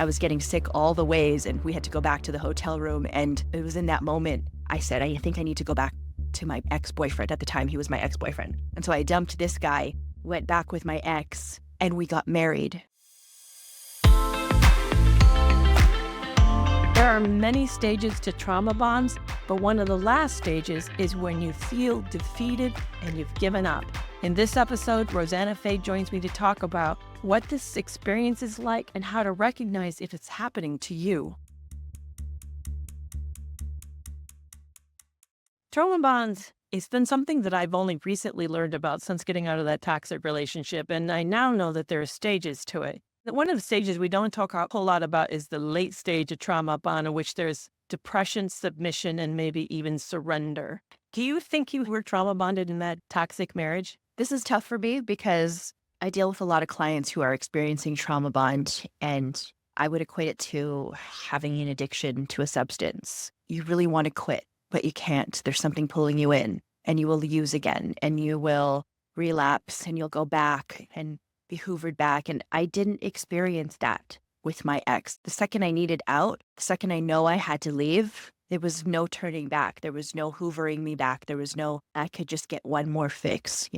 I was getting sick all the ways, and we had to go back to the hotel room. And it was in that moment I said, I think I need to go back to my ex-boyfriend. At the time, he was my ex-boyfriend. And so I dumped this guy, went back with my ex, and we got married. There are many stages to trauma bonds, but one of the last stages is when you feel defeated and you've given up. In this episode, Rossana Faye joins me to talk about what this experience is like and how to recognize if it's happening to you. Trauma bonds has been something that I've only recently learned about since getting out of that toxic relationship, and I now know that there are stages to it. One of the stages we don't talk a whole lot about is the late stage of trauma bond, in which there's depression, submission, and maybe even surrender. Do you think you were trauma bonded in that toxic marriage? This is tough for me because I deal with a lot of clients who are experiencing trauma bond, and I would equate it to having an addiction to a substance. You really want to quit, but you can't. There's something pulling you in, and you will use again, and you will relapse, and you'll go back and be hoovered back. And I didn't experience that with my ex. The second I needed out, the second I know I had to leave, there was no turning back. There was no hoovering me back. There was no, I could just get one more fix,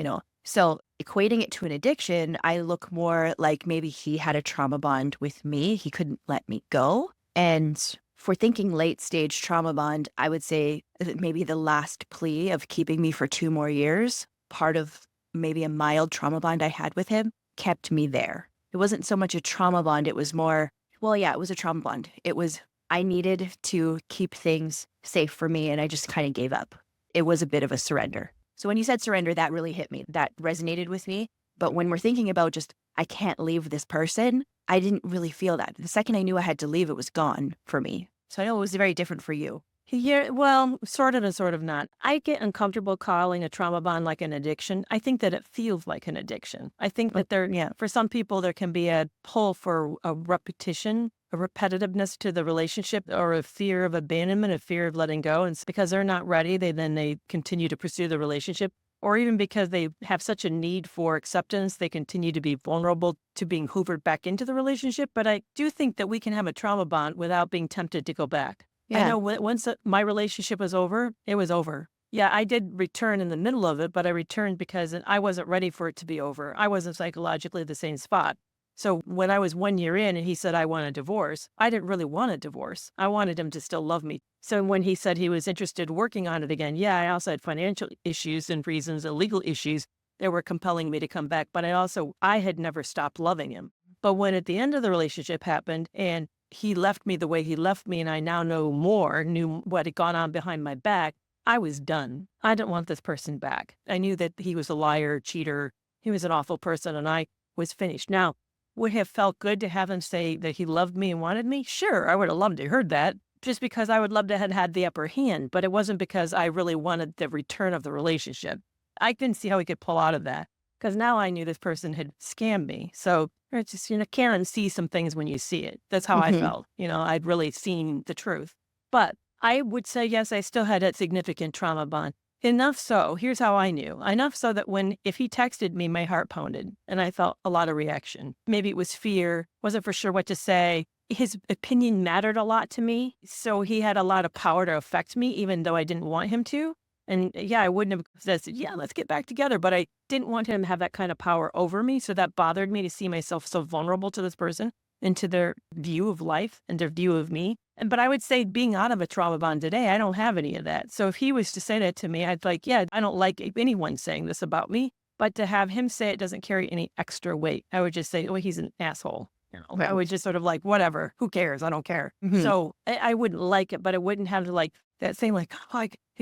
So equating it to an addiction, I look more like maybe he had a trauma bond with me. He couldn't let me go. And for thinking late stage trauma bond, I would say maybe the last plea of keeping me for 2 more years, part of maybe a mild trauma bond I had with him, kept me there. It wasn't so much a trauma bond. It was more, it was a trauma bond. It was, I needed to keep things safe for me, and I just kind of gave up. It was a bit of a surrender. So when you said surrender, that really hit me. That resonated with me. But when we're thinking about just, I can't leave this person, I didn't really feel that. The second I knew I had to leave, it was gone for me. So I know it was very different for you. Yeah, well, sort of and sort of not. I get uncomfortable calling a trauma bond like an addiction. I think that it feels like an addiction. I think that for some people, there can be a pull for a repetition, a repetitiveness to the relationship, or a fear of abandonment, a fear of letting go. And because they're not ready, they continue to pursue the relationship. Or even because they have such a need for acceptance, they continue to be vulnerable to being hoovered back into the relationship. But I do think that we can have a trauma bond without being tempted to go back. Yeah. I know once my relationship was over, it was over. Yeah, I did return in the middle of it, but I returned because I wasn't ready for it to be over. I wasn't psychologically at the same spot. So when I was 1 year in and he said, I want a divorce, I didn't really want a divorce. I wanted him to still love me. So when he said he was interested in working on it again, I also had financial issues and reasons, legal issues that were compelling me to come back. But I had never stopped loving him. But when at the end of the relationship happened and he left me the way he left me, and I now knew what had gone on behind my back, I was done. I didn't want this person back. I knew that he was a liar, cheater. He was an awful person, and I was finished. Now, would it have felt good to have him say that he loved me and wanted me? Sure, I would have loved to heard that, just because I would love to have had the upper hand, but it wasn't because I really wanted the return of the relationship. I couldn't see how he could pull out of that, because now I knew this person had scammed me. So it's just, Karen sees some things when you see it. That's how I felt. I'd really seen the truth. But I would say, yes, I still had a significant trauma bond. Enough so, here's how I knew. Enough so that if he texted me, my heart pounded and I felt a lot of reaction. Maybe it was fear, wasn't for sure what to say. His opinion mattered a lot to me. So he had a lot of power to affect me, even though I didn't want him to. And I wouldn't have said, let's get back together. But I didn't want him to have that kind of power over me. So that bothered me to see myself so vulnerable to this person and to their view of life and their view of me. But I would say being out of a trauma bond today, I don't have any of that. So if he was to say that to me, I'd like, I don't like anyone saying this about me. But to have him say it doesn't carry any extra weight. I would just say, he's an asshole. Right. I would just sort of like, whatever, who cares? I don't care. Mm-hmm. So I wouldn't like it, but I wouldn't have that same I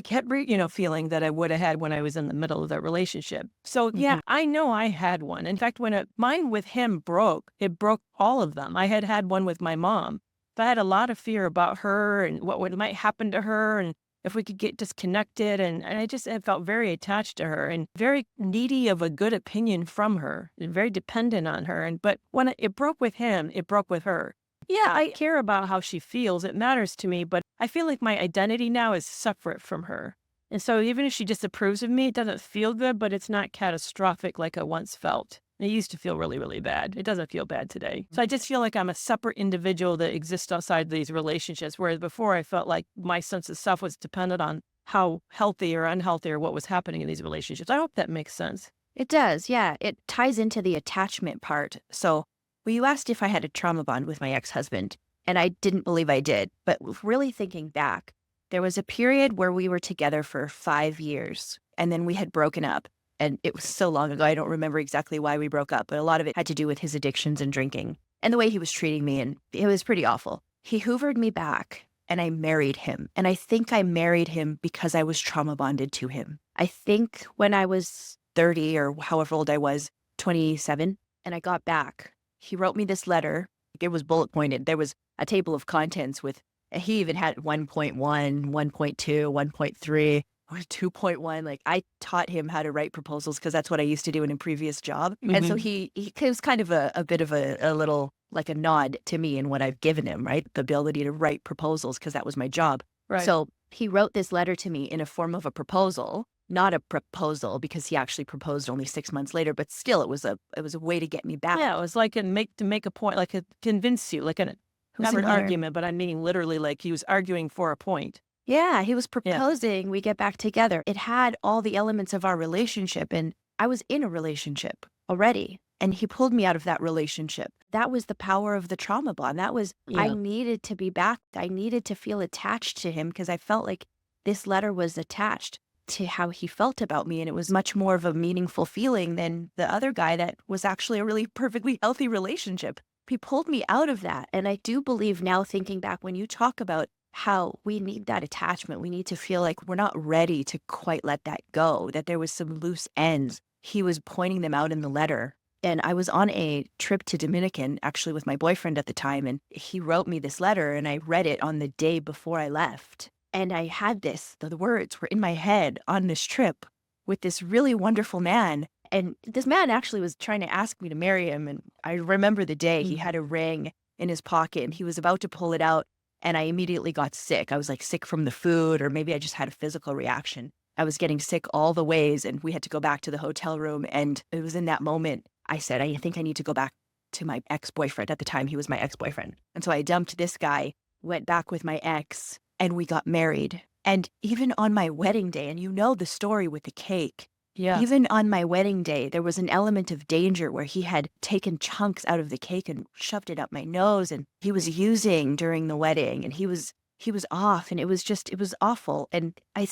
kept feeling that I would have had when I was in the middle of that relationship. So I know I had one. In fact, when mine with him broke, it broke all of them. I had one with my mom. But I had a lot of fear about her and what might happen to her and if we could get disconnected. And I felt very attached to her and very needy of a good opinion from her and very dependent on her. But when it broke with him, it broke with her. Yeah, I care about how she feels. It matters to me, but I feel like my identity now is separate from her. And so even if she disapproves of me, it doesn't feel good, but it's not catastrophic like I once felt. It used to feel really, really bad. It doesn't feel bad today. So I just feel like I'm a separate individual that exists outside these relationships, whereas before I felt like my sense of self was dependent on how healthy or unhealthy or what was happening in these relationships. I hope that makes sense. It does, yeah. It ties into the attachment part. So, well, you asked if I had a trauma bond with my ex-husband, and I didn't believe I did. But really thinking back, there was a period where we were together for 5 years, and then we had broken up. And it was so long ago, I don't remember exactly why we broke up, but a lot of it had to do with his addictions and drinking and the way he was treating me, and it was pretty awful. He hoovered me back, and I married him. And I think I married him because I was trauma bonded to him. I think when I was 30 or however old I was, 27, and I got back, he wrote me this letter. It was bullet pointed. There was a table of contents with, he even had 1.1, 1.2, 1.3, or 2.1. Like, I taught him how to write proposals because that's what I used to do in a previous job. And so he it was kind of a bit of a little, like a nod to me and what I've given him, right? The ability to write proposals because that was my job. Right. So he wrote this letter to me in a form of a proposal, not a proposal because he actually proposed only 6 months later, but still it was a way to get me back. Yeah, it was like to make a point, like a convince you, like an not an Similar. argument, but I mean literally like he was arguing for a point. Yeah, he was Yeah. proposing we get back together. It had all the elements of our relationship, and I was in a relationship already, and he pulled me out of that relationship. That was the power of the trauma bond. That was, I Yeah. needed to be back. I needed to feel attached to him because I felt like this letter was attached to how he felt about me, and it was much more of a meaningful feeling than the other guy that was actually a really perfectly healthy relationship. He pulled me out of that, and I do believe now, thinking back, when you talk about how we need that attachment, we need to feel like we're not ready to quite let that go, that there was some loose ends. He was pointing them out in the letter. And I was on a trip to Dominican, actually with my boyfriend at the time, and he wrote me this letter, and I read it on the day before I left. And I had this, the words were in my head on this trip with this really wonderful man. And this man actually was trying to ask me to marry him. And I remember the day he had a ring in his pocket and he was about to pull it out. And I immediately got sick. I was like sick from the food, or maybe I just had a physical reaction. I was getting sick all the ways, and we had to go back to the hotel room. And it was in that moment I said, I think I need to go back to my ex-boyfriend. At the time, he was my ex-boyfriend. And so I dumped this guy, went back with my ex, and we got married. And even on my wedding day, and you know the story with the cake, Yeah. even on my wedding day, there was an element of danger where he had taken chunks out of the cake and shoved it up my nose, and he was using during the wedding, and he was off, and it was awful. And I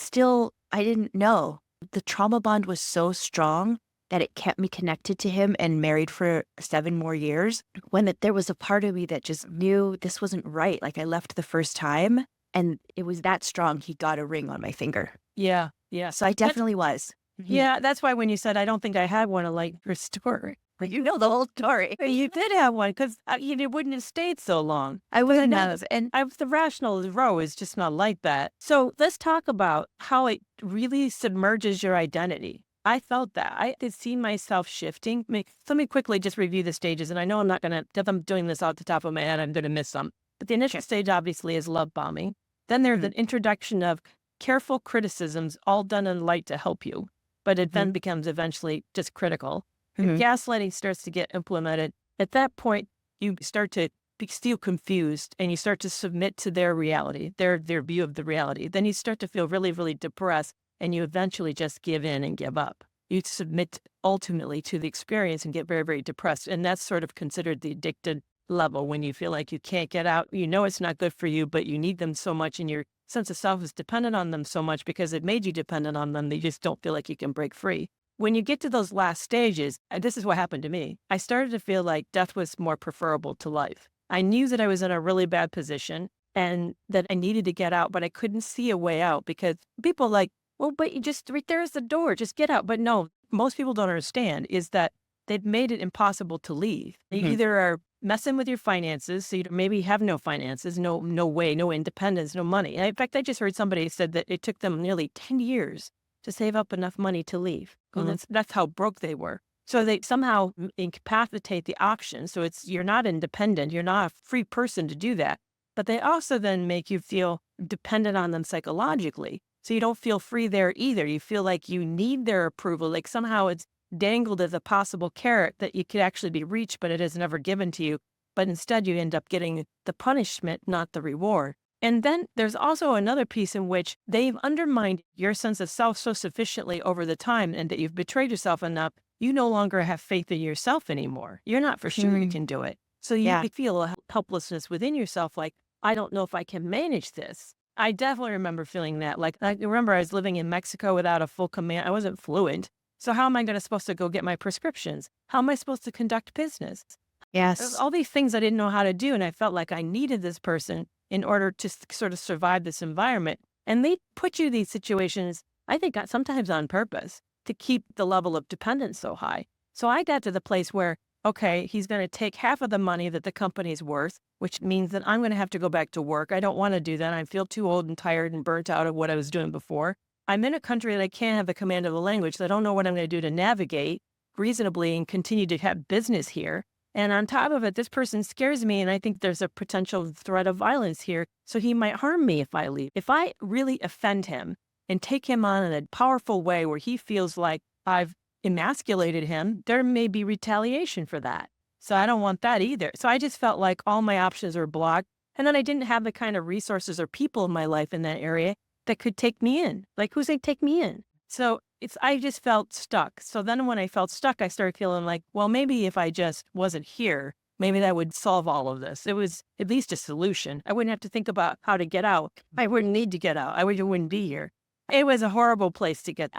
didn't know. The trauma bond was so strong that it kept me connected to him and married for 7 more years, when there was a part of me that just knew this wasn't right. Like, I left the first time, and it was that strong. He got a ring on my finger. Yeah. Yeah. So I definitely was. Yeah, that's why when you said I don't think I had one, I like your story. But you know the whole story. You did have one because it wouldn't have stayed so long. I wouldn't have. And The rational row is just not like that. So let's talk about how it really submerges your identity. I felt that. I did see myself shifting. Let me quickly just review the stages. And I know I'm not going to, if I'm doing this off the top of my head, I'm going to miss some. But the initial stage, obviously, is love bombing. Then there's an introduction of careful criticisms, all done in light to help you. But it then becomes eventually just critical. If gaslighting starts to get implemented, at that point, you start to feel confused and you start to submit to their reality, their view of the reality. Then you start to feel really, really depressed, and you eventually just give in and give up. You submit ultimately to the experience and get very, very depressed. And that's sort of considered the addicted level, when you feel like you can't get out. You know it's not good for you, but you need them so much, and your sense of self is dependent on them so much because it made you dependent on them. They just don't feel like you can break free. When you get to those last stages, and this is what happened to me, I started to feel like death was more preferable to life. I knew that I was in a really bad position and that I needed to get out, but I couldn't see a way out because people like, well, but you just, right there's the door, just get out. But no, most people don't understand is that they've made it impossible to leave. You either are messing with your finances, so you maybe have no finances, no way, no independence, no money. And in fact, I just heard somebody said that it took them nearly 10 years to save up enough money to leave. And that's how broke they were. So they somehow incapacitate the option. So you're not independent. You're not a free person to do that. But they also then make you feel dependent on them psychologically. So you don't feel free there either. You feel like you need their approval. Like somehow dangled as a possible carrot that you could actually be reached, but it is never given to you. But instead, you end up getting the punishment, not the reward. And then there's also another piece in which they've undermined your sense of self so sufficiently over the time, and that you've betrayed yourself enough, you no longer have faith in yourself anymore. You're not for sure you Mm, can do it. So you yeah. feel a helplessness within yourself, like, I don't know if I can manage this. I definitely remember feeling that. Like, I remember I was living in Mexico without a full command. I wasn't fluent. So how am I supposed to go get my prescriptions? How am I supposed to conduct business? There's Yes. all these things I didn't know how to do, and I felt like I needed this person in order to sort of survive this environment. And they put you in these situations, I think, sometimes on purpose to keep the level of dependence so high. So I got to the place where, okay, he's going to take half of the money that the company's worth, which means that I'm going to have to go back to work. I don't want to do that. I feel too old and tired and burnt out of what I was doing before. I'm in a country that I can't have the command of the language, so I don't know what I'm going to do to navigate reasonably and continue to have business here. And on top of it, this person scares me, and I think there's a potential threat of violence here. So he might harm me if I leave. If I really offend him and take him on in a powerful way where he feels like I've emasculated him, there may be retaliation for that. So I don't want that either. So I just felt like all my options were blocked. And then I didn't have the kind of resources or people in my life in that area that could take me in. Like, who's going to take me in? So I just felt stuck. So then when I felt stuck, I started feeling like, well, maybe if I just wasn't here, maybe that would solve all of this. It was at least a solution. I wouldn't have to think about how to get out. I wouldn't need to get out. Wouldn't be here. It was a horrible place to get.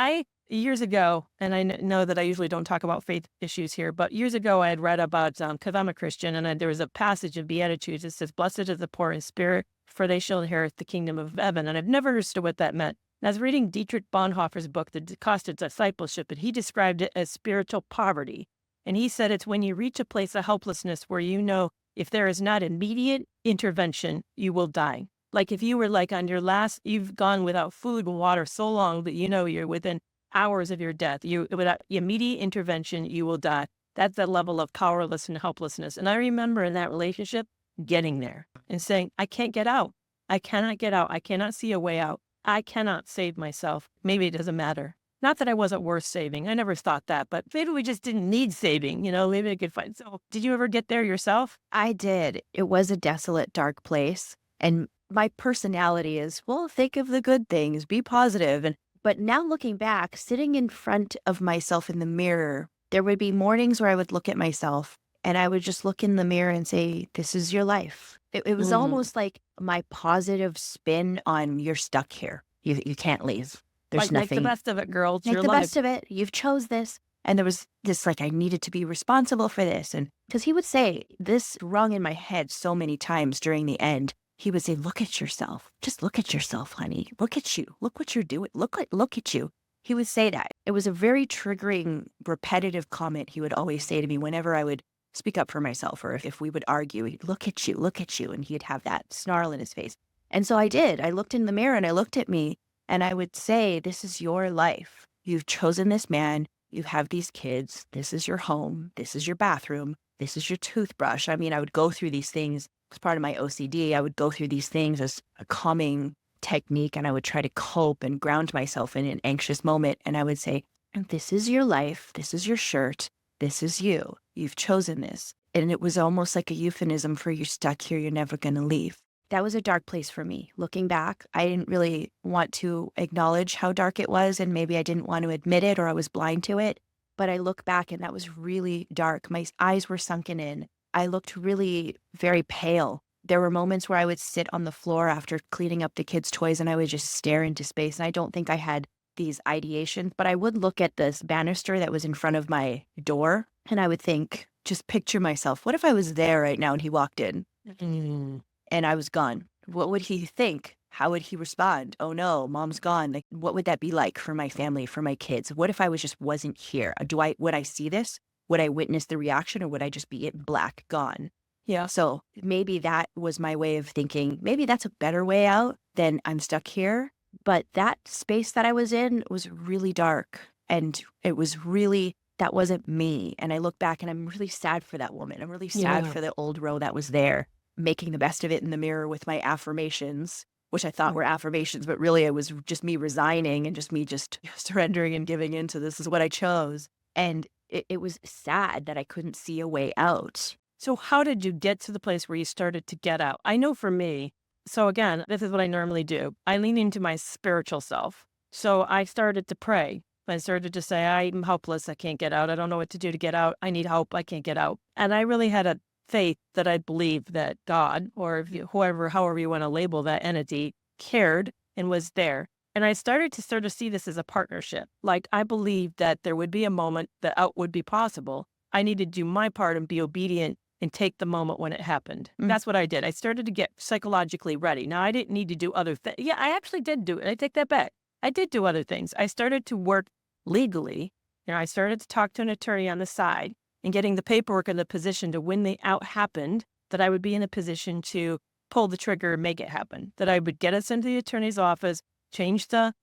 Years ago, and I know that I usually don't talk about faith issues here, but years ago I had read about, because I'm a Christian, and there was a passage of Beatitudes that says, "Blessed is the poor in spirit, for they shall inherit the kingdom of heaven." And I've never understood what that meant. And I was reading Dietrich Bonhoeffer's book, The Cost of Discipleship, and he described it as spiritual poverty. And he said it's when you reach a place of helplessness where you know if there is not immediate intervention, you will die. Like if you were like on your last, you've gone without food and water so long that you know you're within hours of your death. Without immediate intervention, you will die. That's the level of powerlessness and helplessness. And I remember in that relationship getting there and saying, I can't get out. I cannot get out. I cannot see a way out. I cannot save myself. Maybe it doesn't matter. Not that I wasn't worth saving. I never thought that, but maybe we just didn't need saving. Maybe I could find. So did you ever get there yourself? I did. It was a desolate, dark place. And my personality is, well, think of the good things, be positive. But now looking back, sitting in front of myself in the mirror, there would be mornings where I would look at myself and I would just look in the mirror and say, this is your life. It was Mhm. almost like my positive spin on you're stuck here. You can't leave. There's Like, make the nothing. best of it, girl. It's Make your the life. best of it. You've chose this. And there was this, like, I needed to be responsible for this. And because he would say this rung in my head so many times during the end, he would say, look at yourself. Just look at yourself, honey. Look at you. Look what you're doing. Look at you. He would say that. It was a very triggering, repetitive comment he would always say to me whenever I would speak up for myself, or if we would argue, he'd look at you, look at you. And he'd have that snarl in his face. And so I did. I looked in the mirror and I looked at me and I would say, this is your life. You've chosen this man. You have these kids. This is your home. This is your bathroom. This is your toothbrush. I mean, I would go through these things as part of my OCD. I would go through these things as a calming technique, and I would try to cope and ground myself in an anxious moment. And I would say, this is your life. This is your shirt. This is you. You've chosen this. And it was almost like a euphemism for you're stuck here. You're never going to leave. That was a dark place for me. Looking back, I didn't really want to acknowledge how dark it was, and maybe I didn't want to admit it or I was blind to it. But I look back and that was really dark. My eyes were sunken in. I looked really very pale. There were moments where I would sit on the floor after cleaning up the kids' toys and I would just stare into space. And I don't think I had these ideations, but I would look at this banister that was in front of my door and I would think, just picture myself. What if I was there right now and he walked in? Mm. And I was gone. What would he think? How would he respond? Oh no, mom's gone. Like, what would that be like for my family, for my kids? What if I wasn't here? Would I see this? Would I witness the reaction or would I just be in black, gone? Yeah. So maybe that was my way of thinking. Maybe that's a better way out than I'm stuck here. But that space that I was in was really dark. And it was really, that wasn't me. And I look back and I'm really sad for that woman. I'm really sad Yeah. for the old Ro that was there, making the best of it in the mirror with my affirmations, which I thought were affirmations, but really it was just me resigning and just me just surrendering and giving into this is what I chose. And it was sad that I couldn't see a way out. So how did you get to the place where you started to get out? I know for me, so again, this is what I normally do. I lean into my spiritual self. So I started to pray. I started to say, I'm helpless. I can't get out. I don't know what to do to get out. I need help. I can't get out. And I really had a faith that I believed that God, or if you, whoever, however you want to label that entity, cared and was there. And I started to sort of see this as a partnership. Like I believed that there would be a moment that out would be possible. I needed to do my part and be obedient and take the moment when it happened. Mm. That's what I did. I started to get psychologically ready. Now, I didn't need to do other things. Yeah, I actually did do it. I take that back. I did do other things. I started to work legally. I started to talk to an attorney on the side and getting the paperwork in the position to when the out happened, that I would be in a position to pull the trigger and make it happen, that I would get us into the attorney's office, change the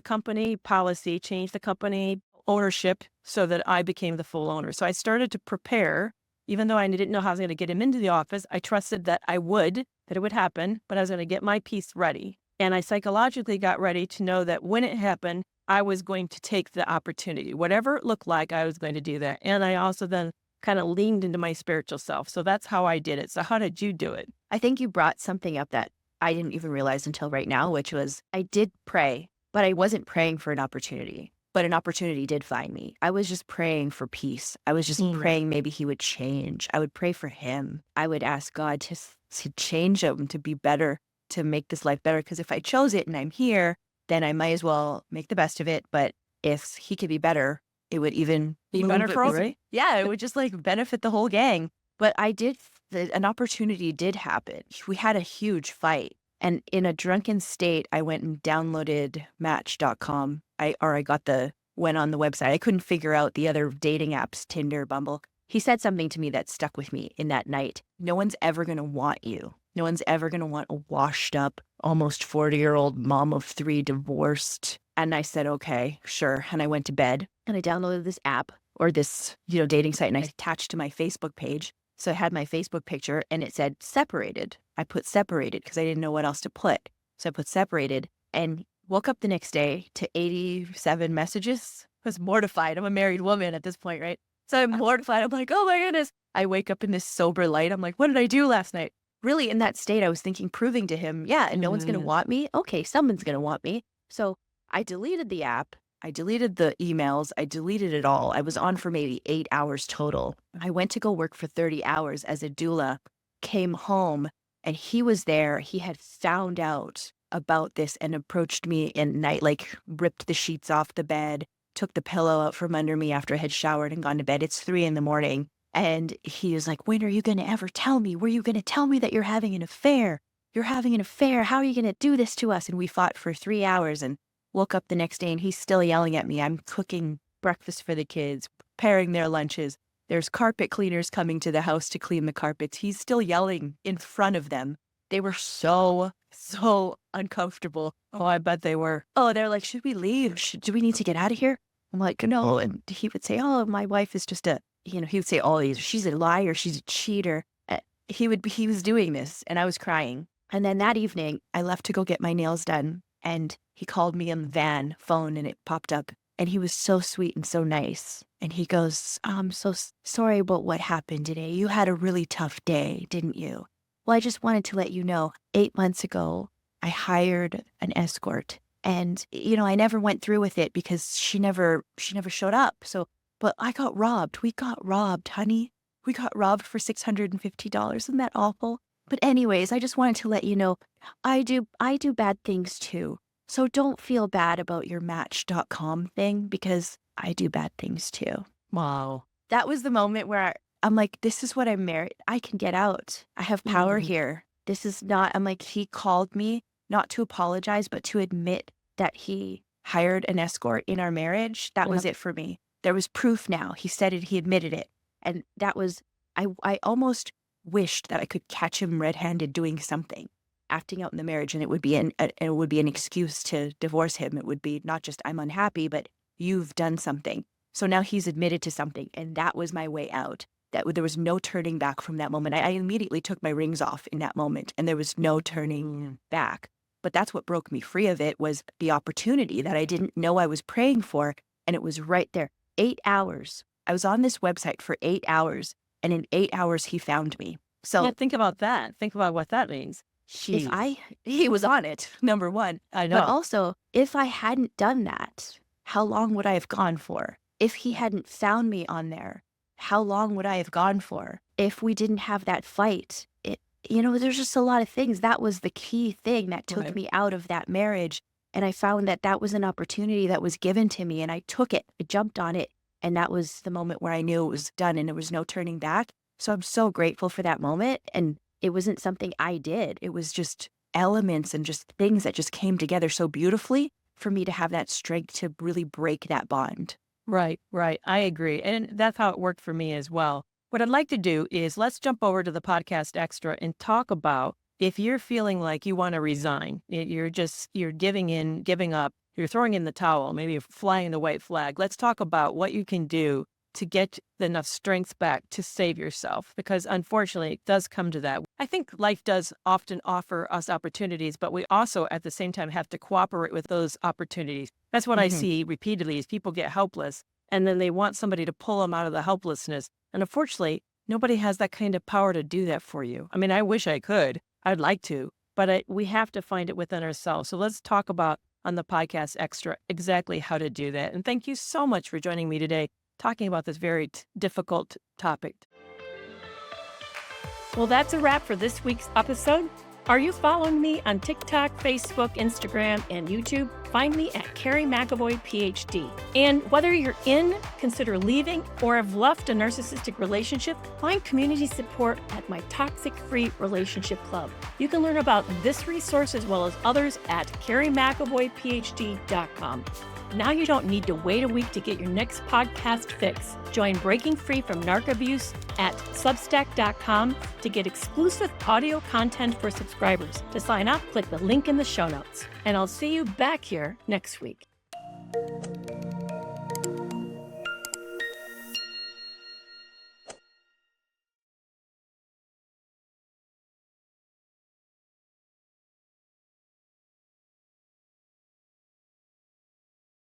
company policy, change the company ownership so that I became the full owner. So I started to prepare. Even though I didn't know how I was going to get him into the office, I trusted that it would happen, but I was going to get my piece ready. And I psychologically got ready to know that when it happened, I was going to take the opportunity. Whatever it looked like, I was going to do that. And I also then kind of leaned into my spiritual self. So that's how I did it. So how did you do it? I think you brought something up that I didn't even realize until right now, which was I did pray, but I wasn't praying for an opportunity. But an opportunity did find me. I was just praying for peace. I was just praying maybe he would change. I would pray for him. I would ask God to change him, to be better, to make this life better. Because if I chose it and I'm here, then I might as well make the best of it. But if he could be better, it would even be better for us, right? Yeah, it would just like benefit the whole gang. But an opportunity did happen. We had a huge fight. And in a drunken state, I went and downloaded Match.com. I went on the website. I couldn't figure out the other dating apps, Tinder, Bumble. He said something to me that stuck with me in that night. No one's ever going to want you. No one's ever going to want a washed up, almost 40-year-old mom of 3 divorced. And I said, okay, sure. And I went to bed and I downloaded this app or this, dating site, and I attached to my Facebook page. So I had my Facebook picture and it said separated. I put separated because I didn't know what else to put. So I put separated and woke up the next day to 87 messages. I was mortified. I'm a married woman at this point, right? So I'm mortified. I'm like, oh my goodness. I wake up in this sober light. I'm like, what did I do last night? Really, in that state, I was thinking, proving to him, yeah, and no one's going to want me. Okay, someone's going to want me. So I deleted the app. I deleted the emails. I deleted it all. I was on for maybe 8 hours total. I went to go work for 30 hours as a doula, came home, and he was there. He had found out about this and approached me at night, like ripped the sheets off the bed, took the pillow out from under me after I had showered and gone to bed. It's 3 a.m. And he was like, when are you going to ever tell me? Were you going to tell me that you're having an affair? You're having an affair. How are you going to do this to us? And we fought for 3 hours and woke up the next day and he's still yelling at me. I'm cooking breakfast for the kids, preparing their lunches. There's carpet cleaners coming to the house to clean the carpets. He's still yelling in front of them. They were so uncomfortable. Oh, I bet they were. Oh, they're like, should we leave? Do we need to get out of here? I'm like, no. And he would say, oh, my wife is just he would say all these, she's a liar, she's a cheater. He was doing this and I was crying. And then that evening I left to go get my nails done and he called me on the phone and it popped up and he was so sweet and so nice. And he goes, I'm so sorry about what happened today. You had a really tough day, didn't you? Well, I just wanted to let you know, 8 months ago, I hired an escort and, I never went through with it because she never showed up. But I got robbed. We got robbed, honey. We got robbed for $650. Isn't that awful? But anyways, I just wanted to let you know, I do bad things too. So don't feel bad about your Match.com thing because I do bad things too. Wow. That was the moment where I'm like, this is what I'm married. I can get out. I have power here. This is not, I'm like, he called me not to apologize, but to admit that he hired an escort in our marriage. That was it for me. There was proof now. He said it, he admitted it. And that was, I almost wished that I could catch him red-handed doing something, acting out in the marriage, and it would be an excuse to divorce him. It would be not just I'm unhappy, but you've done something. So now he's admitted to something, and that was my way out. There was no turning back from that moment. I immediately took my rings off in that moment, and there was no turning back. But that's what broke me free of it was the opportunity that I didn't know I was praying for, and it was right there. 8 hours. I was on this website for 8 hours, and in 8 hours, he found me. Yeah, So think about that. Think about what that means. if Jeez. he was on it, number one. I But know. also, if I hadn't done that, how long would I have gone for? If he hadn't found me on there, how long would I have gone for? If we didn't have that fight, there's just a lot of things. That was the key thing that took Right. me out of that marriage. And I found that that was an opportunity that was given to me, and I took it. I jumped on it. And that was the moment where I knew it was done and there was no turning back. So I'm so grateful for that moment. And it wasn't something I did. It was just elements and just things that just came together so beautifully for me to have that strength to really break that bond. Right, right. I agree. And that's how it worked for me as well. What I'd like to do is let's jump over to the podcast extra and talk about if you're feeling like you want to resign, you're giving in, giving up, you're throwing in the towel, maybe you're flying the white flag. Let's talk about what you can do to get enough strength back to save yourself, because unfortunately it does come to that. I think life does often offer us opportunities, but we also at the same time have to cooperate with those opportunities. That's what I Mhm. see repeatedly is people get helpless and then they want somebody to pull them out of the helplessness. And unfortunately, nobody has that kind of power to do that for you. I mean, I wish I could. I'd like to, but we have to find it within ourselves. So let's talk about on the podcast extra exactly how to do that. And thank you so much for joining me today talking about this very difficult topic. Well, that's a wrap for this week's episode. Are you following me on TikTok, Facebook, Instagram, and YouTube? Find me at Kerry McAvoy, Ph.D. And whether you're in, consider leaving, or have left a narcissistic relationship, find community support at my Toxic Free Relationship Club. You can learn about this resource as well as others at kerrymcavoyphd.com. Now you don't need to wait a week to get your next podcast fix. Join Breaking Free from Narc Abuse at substack.com to get exclusive audio content for subscribers. To sign up, click the link in the show notes. And I'll see you back here next week.